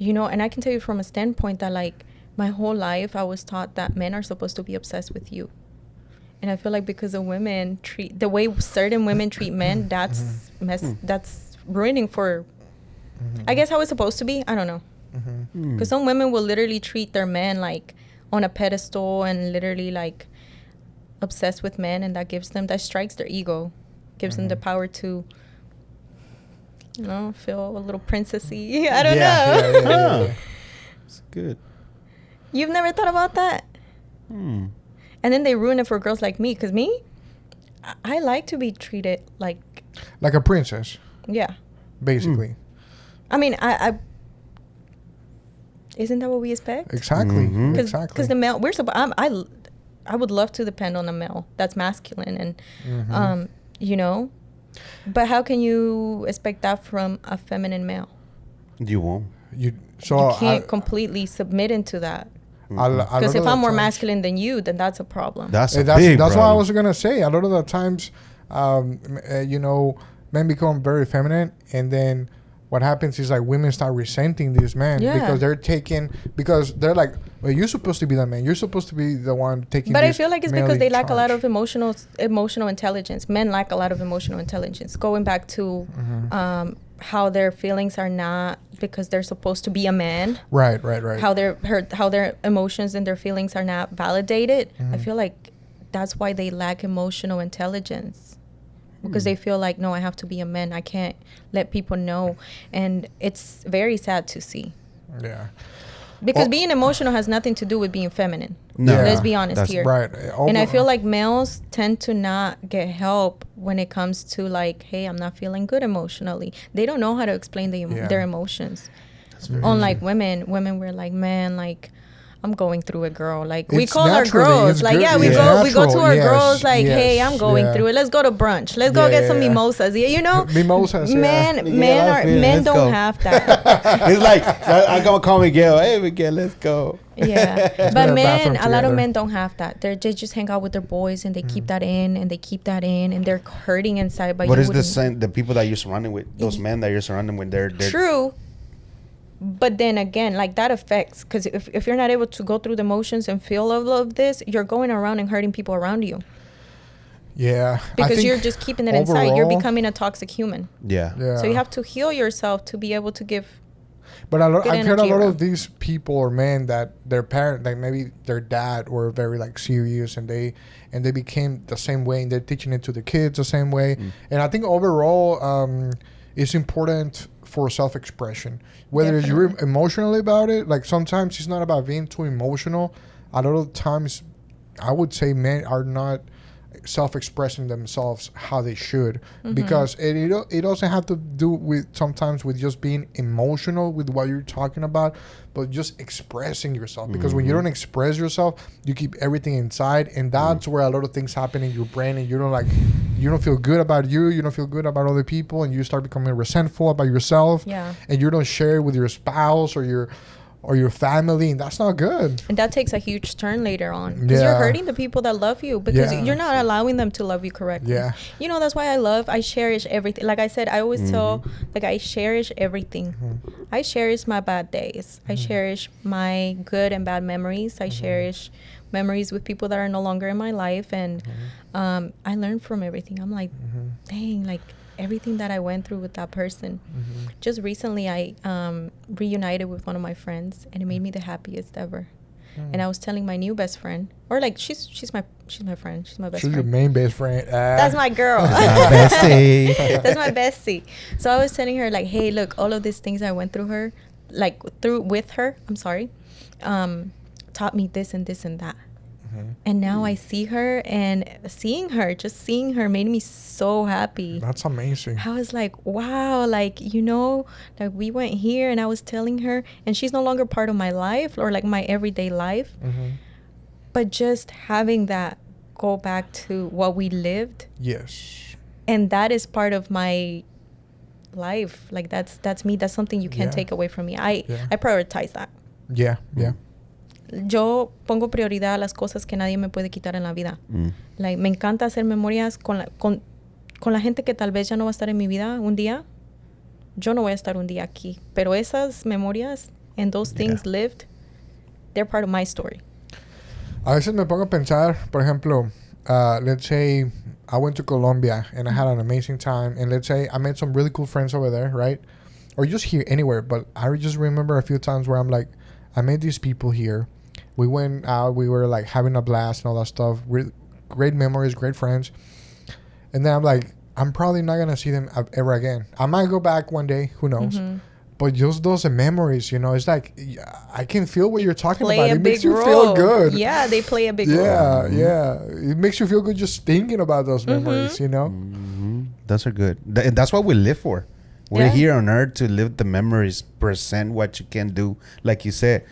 and I can tell you from a standpoint that like my whole life I was taught that men are supposed to be obsessed with you, and I feel like because of women the way certain women treat men, that's that's ruining for I guess how it's supposed to be. I don't know, because some women will literally treat their men like on a pedestal and literally like obsessed with men, and that strikes their ego, gives them the power to feel a little princessy. I don't know. Yeah. It's good. You've never thought about that? And then they ruin it for girls like me, because I like to be treated like a princess. Yeah, basically. I mean, I isn't that what we expect? Exactly. Exactly. Because the male, I would love to depend on a male that's masculine, and but how can you expect that from a feminine male? You won't. You can't completely submit into that. Because if I'm more masculine than you, then that's a problem. That's what I was gonna say. A lot of the times, men become very feminine, and then what happens is like women start resenting these men because they're like, well, you're supposed to be the man. You're supposed to be the one taking. But I feel like it's because they lack a lot of emotional intelligence. Men lack a lot of emotional intelligence. Going back to how their feelings are not because they're supposed to be a man. Right. How their emotions and their feelings are not validated. I feel like that's why they lack emotional intelligence. Because they feel like, no, I have to be a man. I can't let people know. And it's very sad to see. Yeah. Because being emotional has nothing to do with being feminine. No. Yeah. Let's be honest here. Right. And I feel like males tend to not get help when it comes to like, hey, I'm not feeling good emotionally. They don't know how to explain their emotions. Unlike women we're like, man, like, I'm going through it, girl. Like, we call our girls. Like, we go to our girls like, hey, I'm going through it. Let's go to brunch. Let's go get some mimosas. Mimosas. Men don't have that. It's like, I'm going to call Miguel. Hey, Miguel, let's go. Yeah. But a lot of men don't have that. They just hang out with their boys and they keep that in and they keep that in and they're hurting inside. But what is the people that you're surrounding with? Those men that you're surrounding with, they're true. But then again, like, that affects, because if you're not able to go through the motions and feel all of this, you're going around and hurting people around you. Yeah. Because you're just keeping it inside. You're becoming a toxic human. Yeah. So you have to heal yourself to be able to give But I've heard a lot of these people or men that their parent, like maybe their dad, were very like serious, and they became the same way, and they're teaching it to the kids the same way. And I think overall, it's important for self-expression, whether you're emotionally about it. Like sometimes it's not about being too emotional. A lot of times, I would say men are not self-expressing themselves how they should, because it doesn't have to do with sometimes with just being emotional with what you're talking about, but just expressing yourself, because when you don't express yourself, you keep everything inside, and that's where a lot of things happen in your brain, and you don't feel good about you don't feel good about other people, and you start becoming resentful about yourself, and you don't share it with your spouse or your family, and that's not good. And that takes a huge turn later on, because you're hurting the people that love you, because you're not allowing them to love you correctly. That's why I cherish everything. Like I said, I always tell, like, I cherish everything. I cherish my bad days. I cherish my good and bad memories. I cherish memories with people that are no longer in my life, and I learn from everything. I'm like, dang, like everything that I went through with that person. Just recently, I reunited with one of my friends, and it made me the happiest ever. And I was telling my new best friend, or like she's my friend. She's my best friend. She's your main best friend. That's my girl. That's my bestie. That's my bestie. So I was telling her, like, hey, look, all of these things I went through with her. I'm sorry, taught me this and this and that. And now I see her, and seeing her made me so happy. That's amazing. I was like, wow, like, like we went here, and I was telling her, and she's no longer part of my life or like my everyday life. But just having that go back to what we lived. Yes. And that is part of my life. Like that's me. That's something you can't take away from me. I prioritize that. Yeah. Yo pongo prioridad a las cosas que nadie me puede quitar en la vida. Like, me encanta hacer memorias con la gente que tal vez ya no va a estar en mi vida un día. Yo no voy a estar un día aquí. Pero esas memorias and those things lived, they're part of my story. A veces me pongo a pensar, por ejemplo, let's say I went to Colombia and I had an amazing time. And let's say I met some really cool friends over there, right? Or just here, anywhere. But I just remember a few times where I'm like, I met these people here. We went out, we were like having a blast and all that stuff. Great memories, great friends. And then I'm like, I'm probably not going to see them ever again. I might go back one day, who knows? But just those memories, it's like, I can feel what you're talking about. It makes you feel good. Yeah, they play a big role. Yeah. It makes you feel good just thinking about those memories, Those are good. And that's what we live for. We're here on earth to live the memories, present what you can do. Like you said,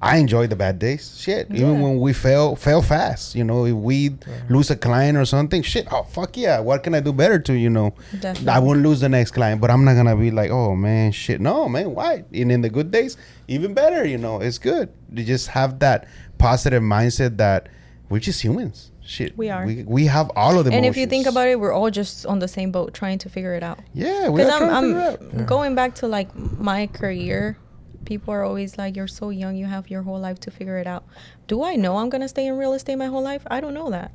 I enjoy the bad days. Shit. Even when we fail fast. If we lose a client or something, shit. Oh, fuck yeah. What can I do better to, Definitely. I won't lose the next client, but I'm not going to be like, oh, man, shit. No, man, why? And in the good days, even better, it's good. You just have that positive mindset that we're just humans. Shit. We are. We have all of the And emotions. if you think about it, we're all just on the same boat trying to figure it out. Yeah. Because I'm going back to like my career. People are always like, you're so young, you have your whole life to figure it out. Do I know I'm going to stay in real estate my whole life? I don't know that.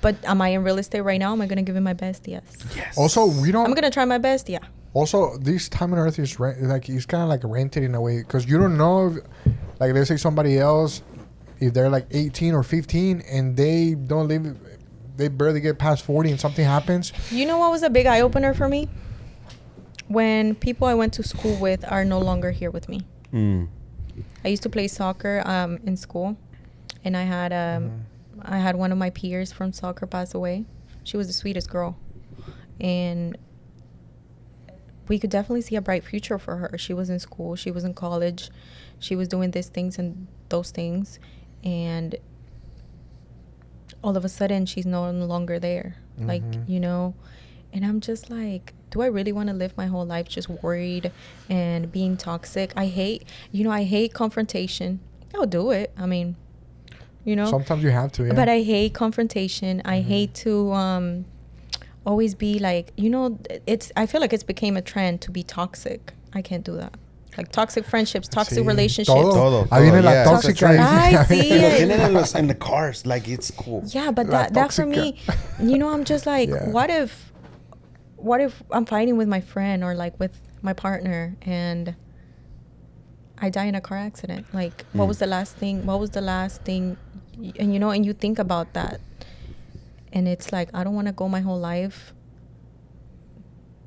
But am I in real estate right now? Am I going to give it my best? Yes. Also, I'm going to try my best, yeah. Also, this time on earth is it's kind of like rented in a way, because you don't know if, like, let's say somebody else, if they're like 18 or 15 and they don't live, they barely get past 40 and something happens. You know what was a big eye-opener for me? When people I went to school with are no longer here with me. I used to play soccer in school, and I had one of my peers from soccer pass away. She was the sweetest girl, and we could definitely see a bright future for her. She was in school, she was in college, she was doing these things and those things, and all of a sudden she's no longer there. Like, and I'm just like, do I really want to live my whole life just worried and being toxic? I hate confrontation. I'll do it. I mean, sometimes you have to, but I hate confrontation. I hate to always be like, I feel like it's became a trend to be toxic. I can't do that. Like toxic friendships, toxic relationships. Todo. I mean, like toxic. I see it. In the cars, like, it's cool. Yeah, but that for me, I'm just like, what if I'm fighting with my friend or like with my partner, and I die in a car accident. Like, what was the last thing? And, you know, and you think about that. And it's like, I don't want to go my whole life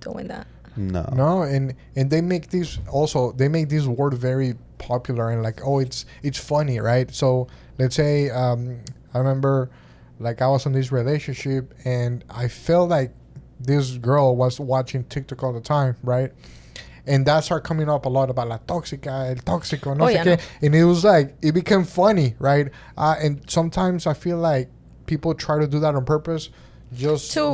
doing that. No, and they make this word very popular and like, oh, it's funny, right? So let's say I remember like I was in this relationship and I felt like this girl was watching TikTok all the time, right? And that started coming up a lot about la tóxica, el tóxico, no sé qué. And it was like, it became funny, right? And sometimes I feel like people try to do that on purpose just to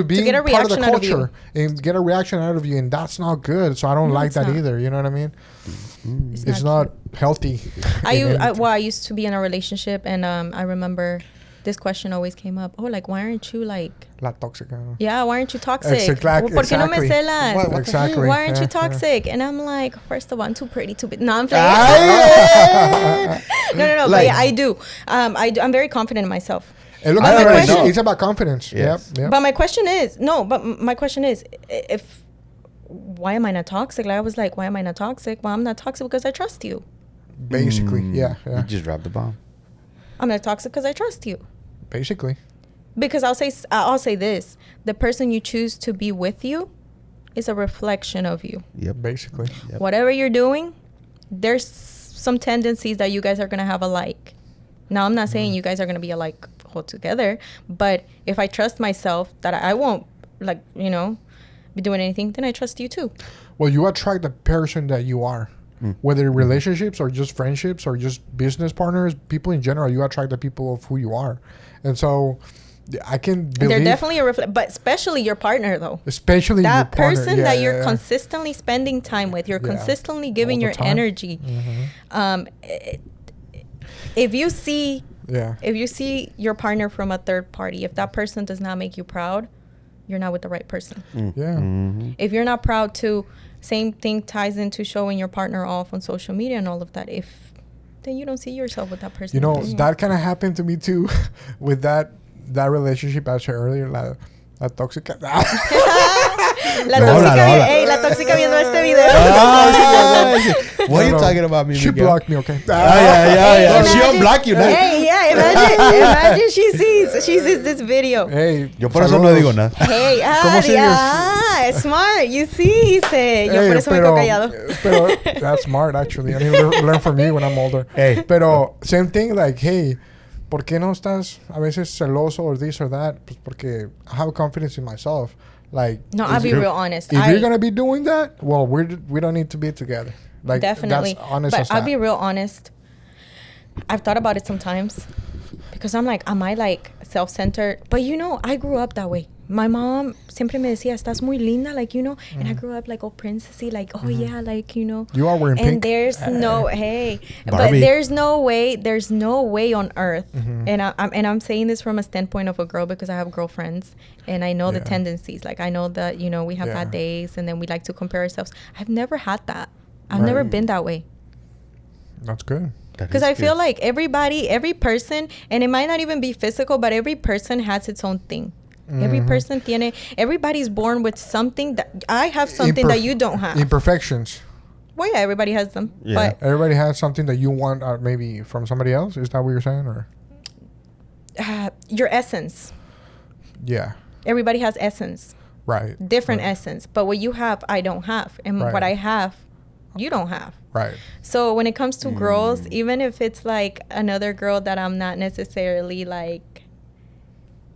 be get a part of the reaction out of culture and get a reaction out of you. And that's not good. So I don't like that either. You know what I mean? It's not healthy. I used to be in a relationship and I remember this question always came up. Oh, like, why aren't you like... La tóxica. Yeah, why aren't you toxic? Exactly. ¿Por qué no me celas? Exactly. Why aren't you toxic? Yeah. And I'm like, first of all, I'm too pretty to be... No, I'm playing. No. Like, but yeah, I do. I'm very confident in myself. It's about confidence. Yes. Yep. But my question is... why am I not toxic? Like, I was like, why am I not toxic? Well, I'm not toxic because I trust you. Basically, yeah. You just dropped the bomb. I'm not toxic because I trust you. Basically. Because I'll say this. The person you choose to be with you is a reflection of you. Yep. Basically. Yep. Whatever you're doing, there's some tendencies that you guys are going to have alike. Now, I'm not saying you guys are going to be alike altogether, but if I trust myself that I won't, like, you know, be doing anything, then I trust you too. Well, you attract the person that you are. Whether relationships or just friendships or just business partners, people in general, you attract the people of who you are. And so I can believe... They're definitely but especially your partner, though. Especially that your partner. Person that you're consistently spending time with. You're consistently giving your energy. If you see your partner from a third party, if that person does not make you proud, you're not with the right person. If you're not proud to... Same thing ties into showing your partner off on social media and all of that. Then you don't see yourself with that person. You know, that kind of happened to me too with that relationship I said earlier, la tóxica. La tóxica viendo este video. What are you talking about, me? She blocked me, okay? Yeah. She unblocked you now. Hey, imagine she sees this video. Hey, yo por eso no digo nada. Hey, smart. You see, he said. Yo por eso me quedo callado. Pero that's smart, actually. I need to learn from me when I'm older. Hey. Pero same thing, like, hey, ¿por qué no estás a veces celoso or this or that? Pues porque I have confidence in myself. Like, no, I'll be real honest. If you're gonna be doing that, well, we don't need to be together. Like, definitely. That's honest. But I'll be real honest. I've thought about it sometimes because I'm like, am I like self-centered? But you know, I grew up that way. My mom siempre me decía, estás muy linda, like, you know, and I grew up like, oh, princessy, like, oh, yeah, like, you know. You are wearing pink. And there's but there's no way on earth. And I'm saying this from a standpoint of a girl because I have girlfriends and I know the tendencies. Like, I know that, you know, we have bad days and then we like to compare ourselves. I've never had that. I've never been that way. That's good. Because I feel like every person, and it might not even be physical, but every person has its own thing. Everybody's born with something that I have something that you don't have. Imperfections. Well, yeah, everybody has them. Yeah. But everybody has something that you want maybe from somebody else. Is that what you're saying? Or your essence. Yeah. Everybody has essence. Right. Different essence. But what you have, I don't have. And what I have, you don't have. Right. So when it comes to girls, even if it's like another girl that I'm not necessarily like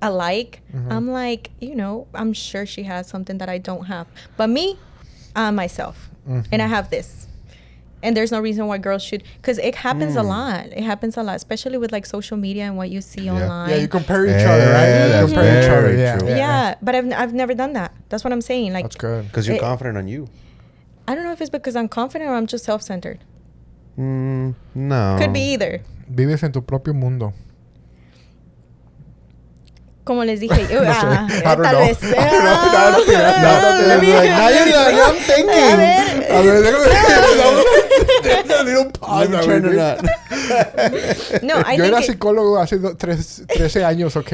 alike, I'm like, you know, I'm sure she has something that I don't have. But me, I'm myself. And I have this. And there's no reason why girls should, because it happens a lot. It happens a lot, especially with like social media and what you see online. Yeah, you compare each other, right? You compare each other, yeah. But I've never done that. That's what I'm saying. Like, that's good. Because you're confident on you. I don't know if it's because I'm confident or I'm just self-centered. No. Could be either. Vives en tu propio mundo. Como les dije, yo, tal vez. I'm thinking. A ver, déjame No, I yo think era psicólogo hace 13 años, ¿ok?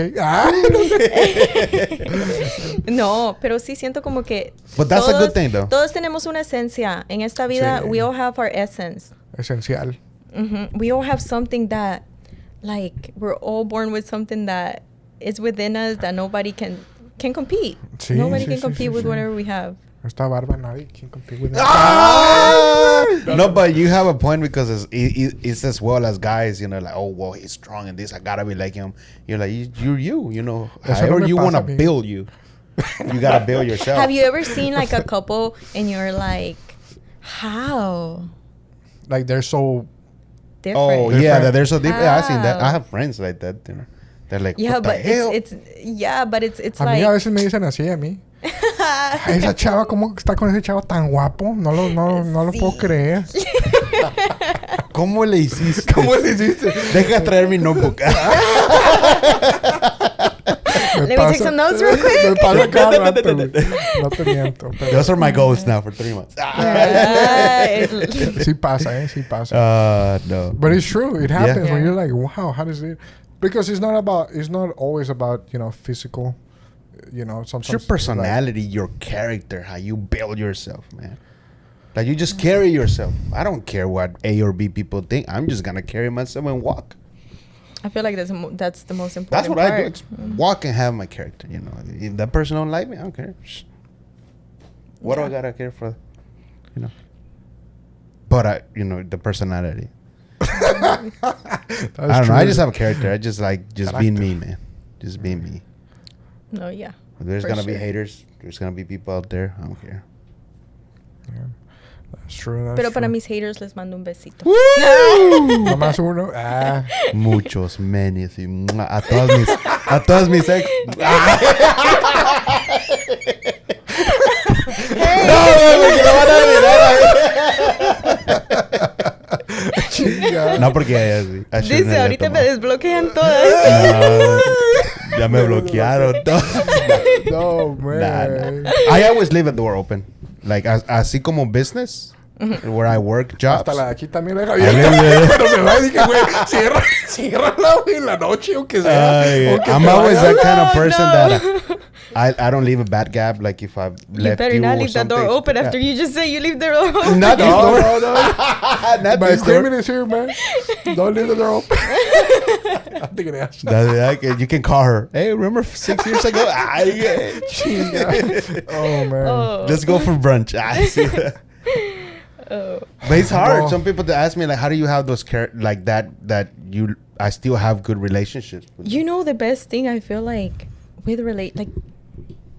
No, pero sí siento como que But that's a good thing, though. Todos tenemos una esencia. En esta vida, we all have our essence. esencial. We all have something that, like, we're all born with something that is within us that nobody can compete. Sí, nobody can compete with whatever we have. Esta barba nadie can compete with it. No, but you have a point because it's as well as guys, you know, like, oh, well, he's strong and this, I gotta be like him. You're like, you're you know, however you want to build you gotta build yourself. Have you ever seen like a couple and you're like, how? Like they're so Different. Oh, yeah, that they're so different. Yeah, I've seen that. I have friends like that, you know. They're like, yeah, what but the hell? it's a like. mí a veces me dicen así a mí. Esa chava, ¿cómo está con ese chavo tan guapo? No lo Sí. puedo creer. ¿Cómo le hiciste? ¿Cómo le hiciste? Deja traer mi notebook. Let me take some notes real quick. Me pasa cada rato, güey. No te miento. Pero Those are my goals now for 3 months. sí pasa, sí pasa. No. But it's true. It happens Yeah. when you're like, wow, how does it? Because it's not always about, you know, physical, you know, sometimes. It's your personality, your character, how you build yourself, man. Like, you just carry yourself. I don't care what A or B people think. I'm just going to carry myself and walk. I feel like that's the most important That's what part. I do. It's walk and have my character, you know. If that person don't like me, I don't care. What do I got to care for, you know? But, you know, the personality. I don't know. I just have a character. I just like being me, man. Just being me. No, yeah. If there's For gonna be sure. haters. There's gonna be people out there. I don't care. Yeah. That's true. Pero para mis haters les mando un besito. Nomás uno. Ah. Muchos, many, así, a todas mis ex. No, porque Dice, ahorita me desbloquean todas. No, ya me bloquearon todas. No, man. I always leave the door open. Like, así como business, where I work, jobs. Hasta la de aquí también la deja abierta. Pero se va y dije, güey, ciérrala, güey, en la noche, aunque sea. I'm always that kind of person that I don't leave a bad gap. Like, if I've You left better you not or leave the something. door open after you just say you leave the door open. Not this door. No. Not My this door. equipment is here, man. Don't leave the door open. I'm thinking of You can call her. Hey, remember 6 years ago? Oh, man. Oh. Let's go for brunch. Oh. But it's hard. No. Some people that ask me, like, how do you have those like that I still have good relationships with You know, the best thing I feel like with like,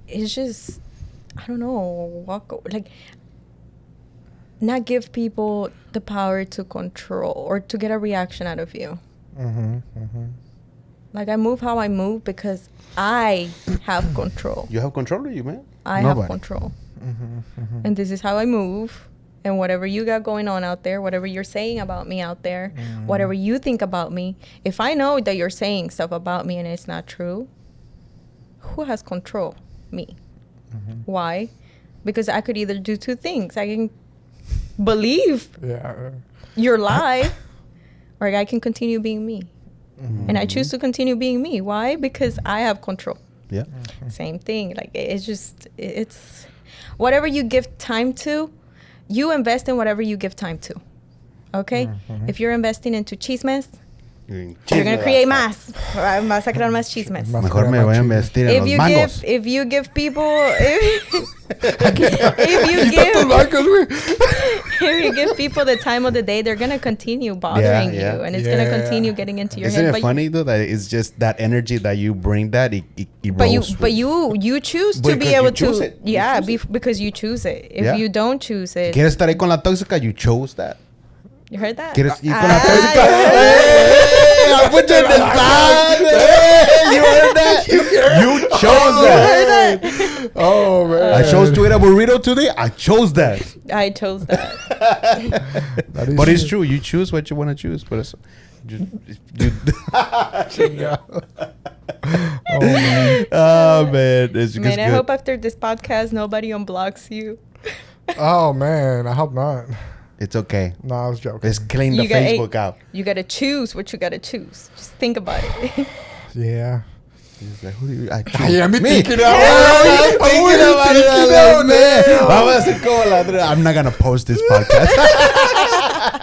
it's just, I don't know, not give people the power to control or to get a reaction out of you. Like, I move how I move because I have control. You have control of you, man. I have control. And this is how I move. And whatever you got going on out there, whatever you're saying about me out there, whatever you think about me, if I know that you're saying stuff about me and it's not true, who has control? Me. Why? Because I could either do two things. I can believe your lie, or I can continue being me. And I choose to continue being me. Why? Because I have control. Yeah. Same thing. Like, it's whatever you give time to, you invest in whatever you give time to. Okay? If you're investing into chismes, you're going to create más. Vas a crear más chismes. Mejor me voy a investir en los mangos. If you give people... If you give people the time of the day, they're going to continue bothering you. And it's going to continue getting into your head. Isn't it funny, though, that it's just that energy that you bring that it rolls But you choose to be able to... Yeah, because you choose it. If you don't choose it... ¿Quieres estar ahí con la tóxica? You chose that. You heard that? ¿Quieres ir con la tóxica? I put you in the spot. You heard that? You chose that. Oh, man. I chose to eat a burrito today. I chose that. I chose that. But it's true. You choose what you want to choose. But it's, Oh, man. Oh, man. It's Man, I hope after this podcast, nobody unblocks you. Oh, man. I hope not. It's okay. No, I was joking. Let's clean the Facebook out. You got to choose what you got to choose. Just think about it. Yeah. He's like, who do you? I choose. Ay, I'm me. thinking I'm not gonna post this podcast.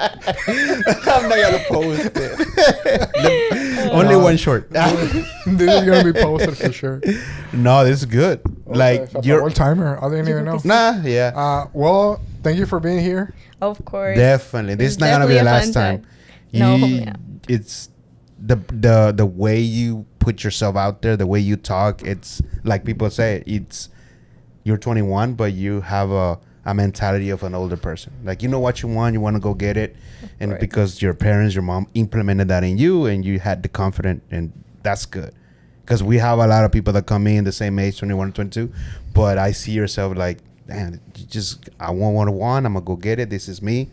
I'm not gonna post it. Only one short. This is gonna be posted for sure. No, this is good. Okay, Like so you're old timer. I didn't even know. Nah, yeah. Well, thank you for being here. Of course. Definitely. This is not gonna be the last time. No, yeah. It's the way you put yourself out there, the way you talk. It's like people say, it's you're 21, but you have a mentality of an older person. Like, you know what you want to go get it, and because your parents, your mom implemented that in you, and you had the confidence, and that's good. Because we have a lot of people that come in the same age, 21, 22, but I see yourself like, man, I want what I want. I'm gonna go get it. This is me.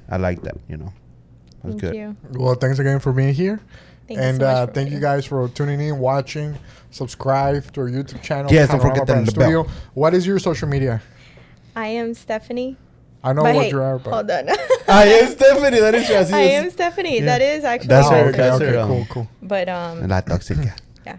I like that. That's Thank good. you. Well, thanks again for being here. Thank you so much Thank you guys for tuning in, watching, subscribe to our YouTube channel. Yes, don't Panorama forget the Studio. bell. What is your social media? I am Stefany. I know But what hey, you are, but hold on. I am Stefany. That is just. I am Stefany. Yeah. That is actually That's my her. okay, That's social. her. okay, cool. But La tóxica. yeah.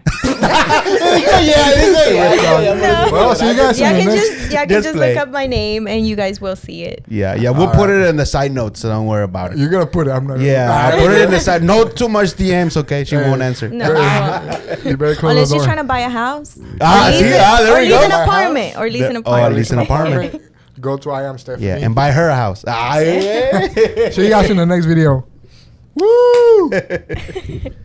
Well, see you guys Yeah, in the can next. just play. look up my name and you guys will see it. Yeah, we'll put it in the side notes, so don't worry about it. You're gonna put it. I'm not. Yeah, I put it in the side. No too much DMs, okay? She won't answer. No, I won't. You better close Unless the you're door. trying to buy a house. There or we lease go. an apartment. Or lease an apartment. lease an apartment. Go to I am Stephanie. Yeah, and buy her a house. See you guys in the next video. Woo!